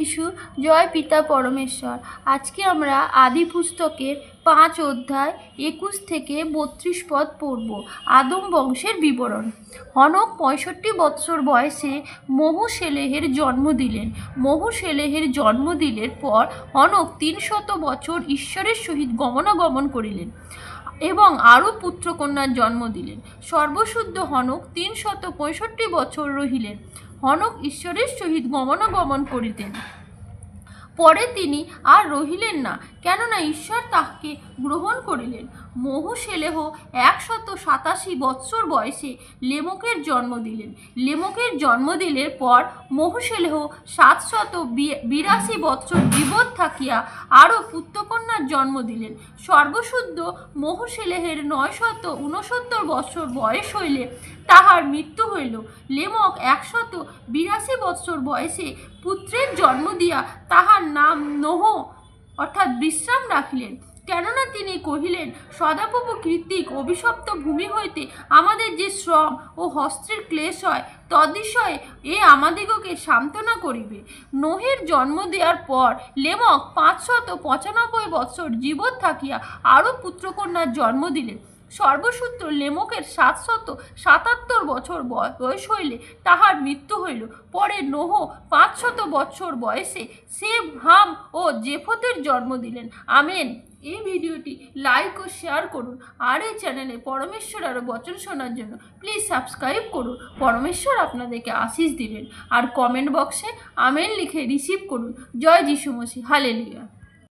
যিশু জয় পিতা পরমেশ্বর। আজকে আমরা আদি পুস্তকের 5 অধ্যায় 21 থেকে 32 পদ পড়ব। আদম বংশের বিবরণ। হনক 65 বৎসর বয়সে মহুশেলেহের জন্ম দিলেন। মহুশেলেহের জন্ম দিলের পর হনক 300 বছর ঈশ্বরের সহিত গমনাগমন করিলেন এবং আরও পুত্রকন্যার জন্ম দিলেন। সর্বশুদ্ধ হনক 365 বছর রহিলেন। হনক ঈশ্বরের সহিত গমনাগমন করিতেন। পরে তিনি আর রহিলেন না, কেননা ঈশ্বর তাহাকে গ্রহণ করিলেন। মহুশেলেহ 187 বৎসর বয়সে লেমকের জন্ম দিলেন। লেমকের জন্ম দিলের পর মহুশেলেহ 782 বৎসর জীবৎ থাকিয়া আরও পুত্রকন্যার জন্ম দিলেন। সর্বশুদ্ধ মহুশেলেহের 969 বৎসর বয়স হইলে তাহার মৃত্যু হইল। লেমক 182 বৎসর বয়সে পুত্রের জন্ম দিয়া তাহার নাম নোহ অর্থাৎ বিশ্রাম রাখিলেন, কেননা তিনি কহিলেন, সদাপ্রভু কর্তৃক অভিশপ্ত ভূমি হইতে আমাদের যে শ্রম ও হস্তের ক্লেশ হয় তদ্বিষয়ে এ আমাদিগকে সান্ত্বনা করিবে। নোহের জন্ম দেওয়ার পর লেমক 595 বৎসর জীবৎ থাকিয়া আরও পুত্রকন্যার জন্ম দিলেন। সর্বসূত্র লেমকের 777 বছর বয়স হইলে তাহার মৃত্যু হইল। পরে নোহ 500 বৎসর বয়সে সেম, হাম ও জেফতের জন্ম দিলেন। আমেন। এই ভিডিওটি লাইক ও শেয়ার করুন। আর এই চ্যানেলে পরমেশ্বর আরও বচন শোনার জন্য প্লিজ সাবস্ক্রাইব করুন। পরমেশ্বর আপনাদেরকে আশীষ দিলেন। আর কমেন্ট বক্সে আমেন লিখে রিসিভ করুন। জয় যিশু মসিহ। হালেলুয়া।